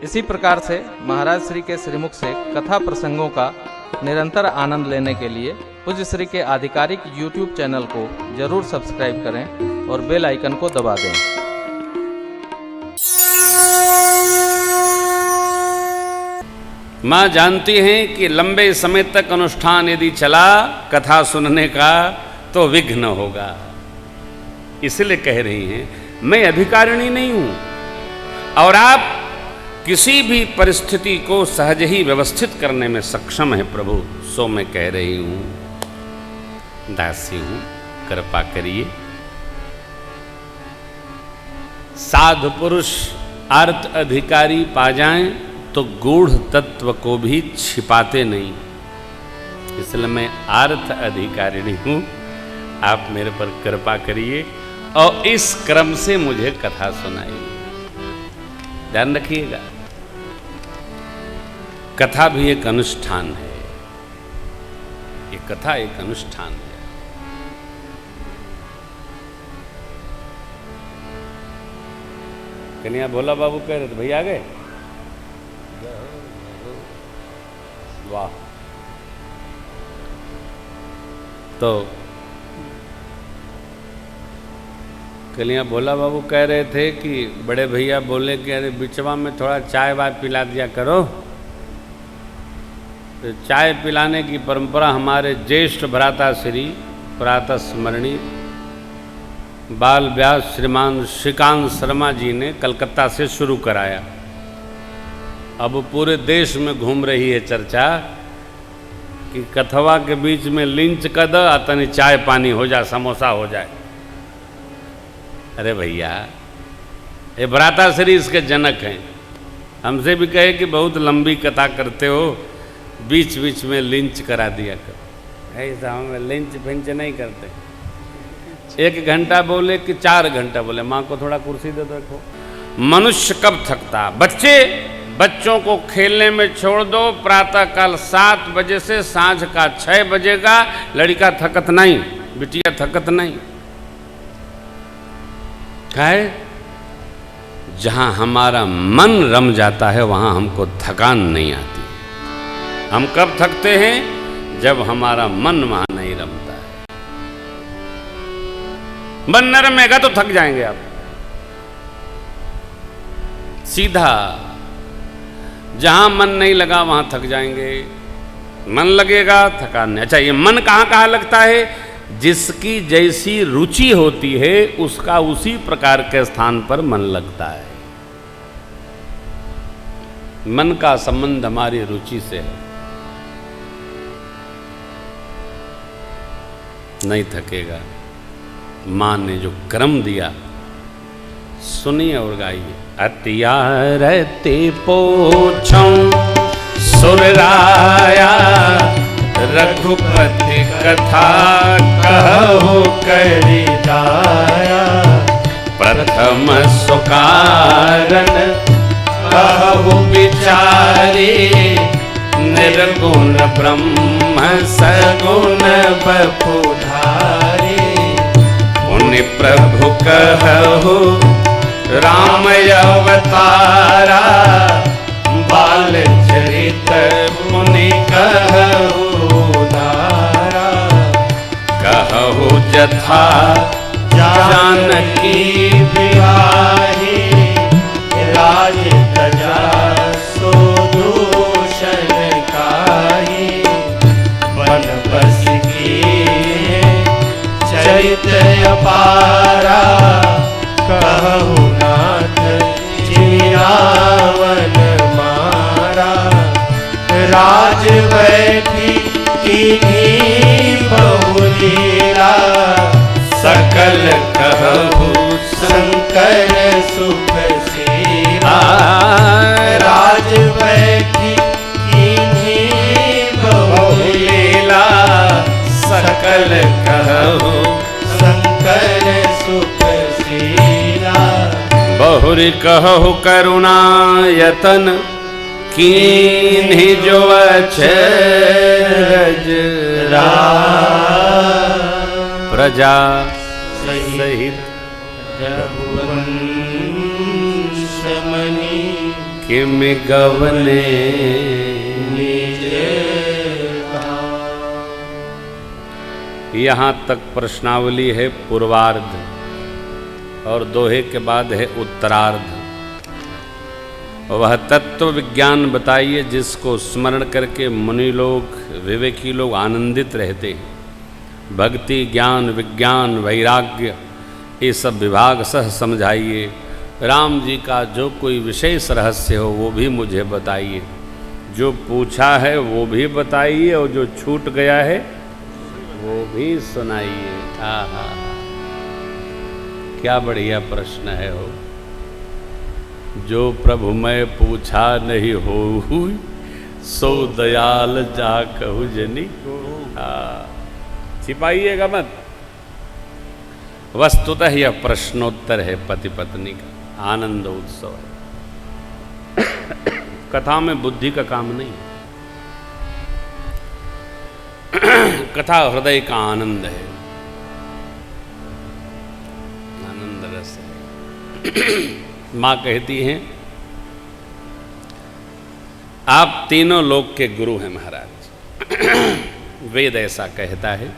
इसी प्रकार से महाराज श्री के श्रीमुख से कथा प्रसंगों का निरंतर आनंद लेने के लिए पूज्य श्री के आधिकारिक YouTube चैनल को जरूर सब्सक्राइब करें और बेल आइकन को दबा दें। माँ जानती हैं कि लंबे समय तक अनुष्ठान यदि चला कथा सुनने का तो विघ्न होगा, इसलिए कह रही हैं मैं अधिकारिणी नहीं हूं और आप किसी भी परिस्थिति को सहज ही व्यवस्थित करने में सक्षम है प्रभु, सो मैं कह रही हूं दासी हूं, कृपा करिए। साधु पुरुष अर्थ अधिकारी पा जाएं तो गूढ़ तत्व को भी छिपाते नहीं, इसलिए मैं अर्थ अधिकारिणी हूं, आप मेरे पर कृपा करिए और इस क्रम से मुझे कथा सुनाइए। ध्यान रखिएगा, कथा भी एक अनुष्ठान है, ये कथा एक अनुष्ठान है। कन्या भोला बाबू कह रहे थे भैया आ गए, वाह। तो कलिया भोला बाबू कह रहे थे कि बड़े भैया बोले कि अरे बिचवा में थोड़ा चाय वाय पिला दिया करो। तो चाय पिलाने की परंपरा हमारे ज्येष्ठ भ्राता श्री प्रातः स्मरणी बाल व्यास श्रीमान श्रीकांत शर्मा जी ने कलकत्ता से शुरू कराया। अब पूरे देश में घूम रही है चर्चा कि कथवा के बीच में लिंच कर दो, तनी चाय पानी हो जाए, समोसा हो जाए। अरे भैया, ये भ्राताश्री इसके जनक हैं, हमसे भी कहे कि बहुत लंबी कथा करते हो, बीच बीच में लिंच करा दिया करो। ऐसा हम लिंच फिंच नहीं करते, 1 घंटा बोले कि 4 घंटा बोले। माँ को थोड़ा कुर्सी दे दो। देखो मनुष्य कब थकता, बच्चों को खेलने में छोड़ दो, प्रातःकाल 7 बजे से सांझ का 6 बजेगा, लड़का थकत नहीं, बिटिया थकत नहीं। क्या है, जहां हमारा मन रम जाता है वहां हमको थकान नहीं आती। हम कब थकते हैं, जब हमारा मन वहां नहीं रमता है। मन न रमेगा तो थक जाएंगे आप, सीधा। जहां मन नहीं लगा वहां थक जाएंगे, मन लगेगा थकान नहीं। अच्छा, ये मन कहां कहां लगता है, जिसकी जैसी रुचि होती है उसका उसी प्रकार के स्थान पर मन लगता है। मन का संबंध हमारी रुचि से है, नहीं थकेगा। मां ने जो क्रम दिया सुनिए और गाइए। अतियारते पोछों सुरराया, रघुपति कथा कहो करी दाया। प्रथम सुकारण कहु विचारी, निर्गुण ब्रह्म सगुण बपुधारी। उनि प्रभु कहु राम अवतारा, बाल चरित मुनि कहु धारा। कहु जथा जानकी बिवाही, राज प्रजा सो दूषण काहि। बन बस की चरित अपारा, कहु नाथ जियावन मारा। राज बैठी कीन्ही बहुलीला, सकल कहु शंकर सुख सीला। राज बैठी कीन्ही बहुलीला, सकल कहु शंकर सुख सीला। बहुरी कहु करुणायतन, कीन्ही जो अचरज प्रजा सहित रघुवंश मणि किमि गवने यहाँ तक प्रश्नावली है पूर्वार्ध और दोहे के बाद है उत्तरार्ध। वह तत्व विज्ञान बताइए जिसको स्मरण करके मुनि लोग, विवेकी लोग आनंदित रहते हैं। भक्ति, ज्ञान, विज्ञान, वैराग्य ये सब विभाग सह समझाइए। राम जी का जो कोई विशेष रहस्य हो वो भी मुझे बताइए। जो पूछा है वो भी बताइए और जो छूट गया है वो भी सुनाइए। आहा, क्या बढ़िया प्रश्न है हो। जो प्रभु मैं पूछा नहीं हो सो दयाल जा कहु जनी को। छिपाइएगा मत। वस्तुतः यह प्रश्नोत्तर है पति पत्नी का आनंद उत्सव है। कथा में बुद्धि का काम नहीं। कथा हृदय का आनंद है, आनंद रस है। माँ कहती हैं आप तीनों लोक के गुरु हैं महाराज। वेद ऐसा कहता है।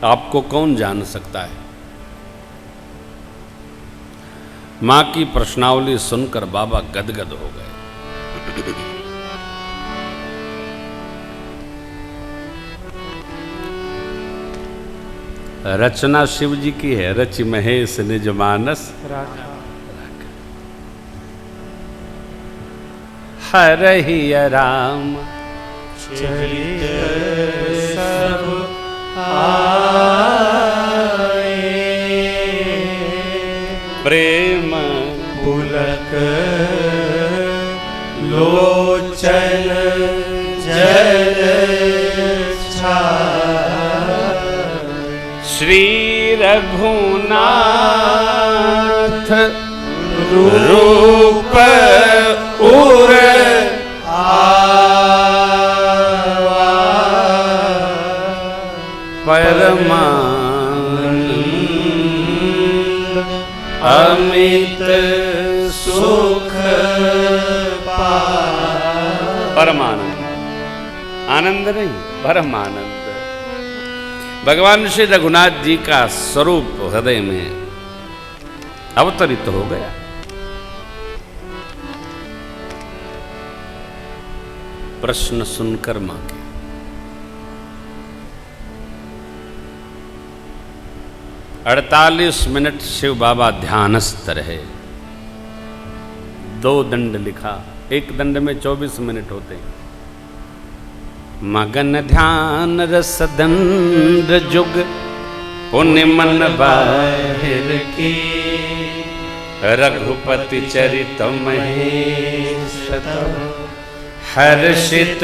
आपको कौन जान सकता है? मां की प्रश्नावली सुनकर बाबा गदगद हो गए। रचना शिव जी की है। रचि महेश निज मानस हरहि राम चरित सब प्रेम पुलक लोचन जल श्री रघुनाथ रूप उर परमानंद अमित सुख परमानंद। आनंद नहीं, परमानंद। भगवान श्री रघुनाथ जी का स्वरूप हृदय में अवतरित हो गया। प्रश्न सुनकर मां के 48 मिनट शिव बाबा ध्यानस्थ रहे। 2 दंड लिखा, एक दंड में 24 मिनट होते हैं। मगन ध्यान रस दंड जुग पुण्य मन बाहिर की रघुपति चरित महेश हर्षित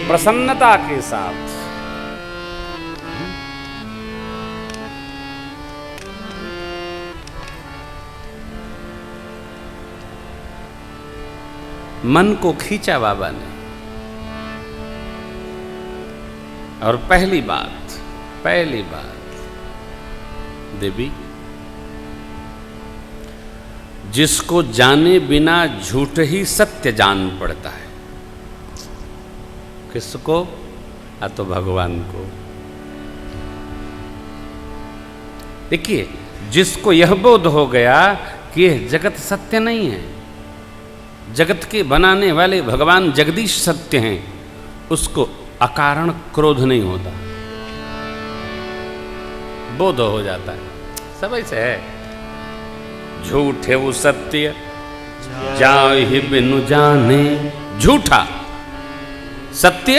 प्रसन्नता के साथ। मन को खींचा बाबा ने। और पहली बात देवी, जिसको जाने बिना झूठ ही सत्य जान पड़ता है। किसको? तो भगवान को। देखिए, जिसको यह बोध हो गया कि यह जगत सत्य नहीं है, जगत के बनाने वाले भगवान जगदीश सत्य हैं, उसको अकारण क्रोध नहीं होता, बोध हो जाता है। सब ऐसे है। झूठ है वो सत्य जाहि बिनु जाने। झूठा सत्य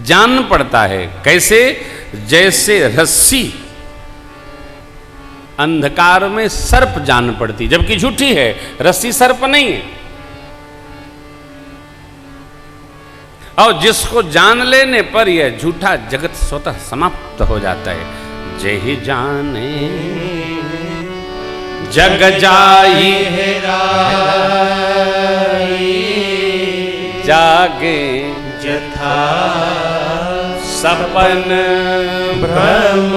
जान पड़ता है। कैसे? जैसे रस्सी अंधकार में सर्प जान पड़ती, जबकि झूठी है, रस्सी सर्प नहीं है। और जिसको जान लेने पर यह झूठा जगत स्वतः समाप्त हो जाता है। जय जाने जग जाई जागे यथा सपन भ्रम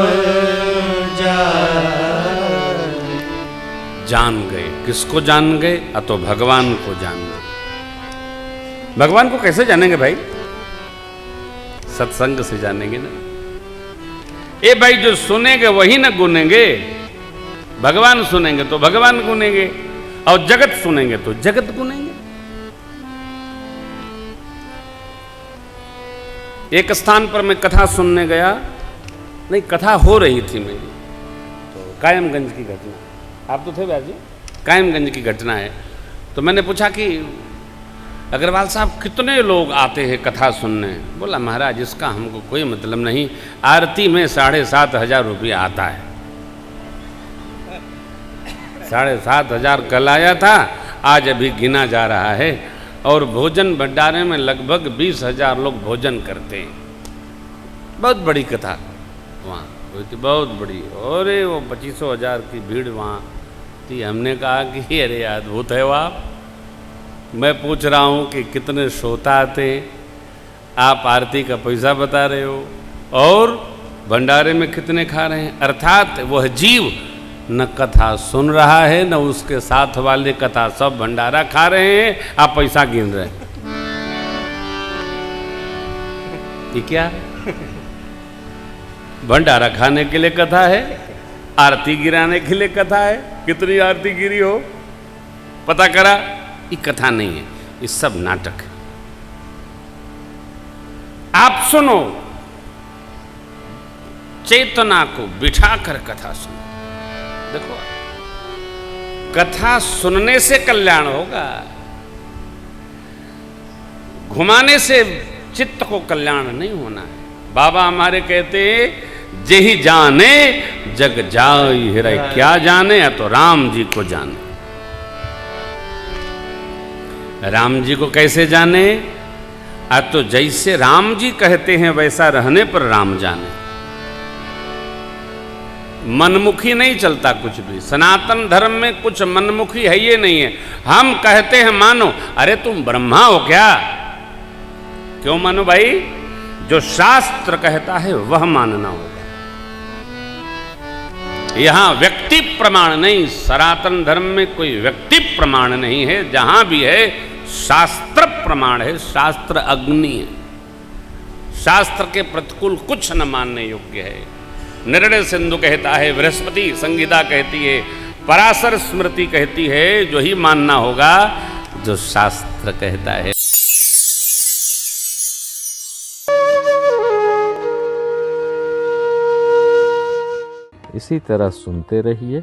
जान गए। किसको जान गए? अतो भगवान को जान गए। भगवान को कैसे जानेंगे भाई? सत्संग से जानेंगे ना। ए भाई, जो सुनेंगे वही ना गुनेंगे। भगवान सुनेंगे तो भगवान गुनेंगे, और जगत सुनेंगे तो जगत गुनेंगे। एक स्थान पर मैं कथा सुनने गया, नहीं कथा हो रही थी मेरी, तो कायमगंज की घटना, आप तो थे व्यास जी, कायमगंज की घटना है। तो मैंने पूछा कि अग्रवाल साहब कितने लोग आते हैं कथा सुनने? बोला महाराज इसका हमको कोई मतलब नहीं, आरती में 7,500 रुपया आता है। 7,500 कल आया था, आज अभी गिना जा रहा है, और भोजन भंडारे में लगभग 20,000 लोग भोजन करते हैं। बहुत बड़ी कथा वहाँ हुई थी, बहुत बड़ी। और वो 25,000 की भीड़ वहाँ थी। हमने कहा कि अरे अद्भुत है वो आप। मैं पूछ रहा हूँ कि कितने श्रोता आते, आप आरती का पैसा बता रहे हो, और भंडारे में कितने खा रहे हैं। अर्थात वह जीव न कथा सुन रहा है, न उसके साथ वाले कथा, सब भंडारा खा रहे हैं, आप पैसा गिन रहे हैं। ये क्या? भंडारा खाने के लिए कथा है, आरती गिराने के लिए कथा है। कितनी आरती गिरी हो पता करा? ये कथा नहीं है, ये सब नाटक है। आप सुनो, चेतना को बिठाकर कथा सुनो। देखो, कथा सुनने से कल्याण होगा, घुमाने से चित्त को कल्याण नहीं होना है। बाबा हमारे कहते हैं जेहि जाने जग जाई हिरै। क्या जाने? या तो राम जी को जाने। राम जी को कैसे जाने? तो जैसे राम जी कहते हैं वैसा रहने पर राम जाने। मनमुखी नहीं चलता कुछ भी। सनातन धर्म में कुछ मनमुखी है ये नहीं है। हम कहते हैं मानो, अरे तुम ब्रह्मा हो क्या? क्यों मानो भाई? जो शास्त्र कहता है वह मानना होगा। यहां व्यक्ति प्रमाण नहीं, सनातन धर्म में कोई व्यक्ति प्रमाण नहीं है। जहां भी है शास्त्र प्रमाण है, शास्त्र अग्नि है। शास्त्र के प्रतिकूल कुछ न मानने योग्य है। निर्णय सिंधु कहता है, बृहस्पति संहिता कहती है, पराशर स्मृति कहती है, जो ही मानना होगा जो शास्त्र कहता है। इसी तरह सुनते रहिए,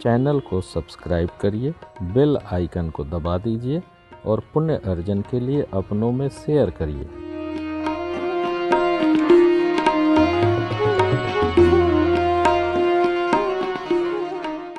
चैनल को सब्सक्राइब करिए, बेल आइकन को दबा दीजिए और पुण्य अर्जन के लिए अपनों में शेयर करिए।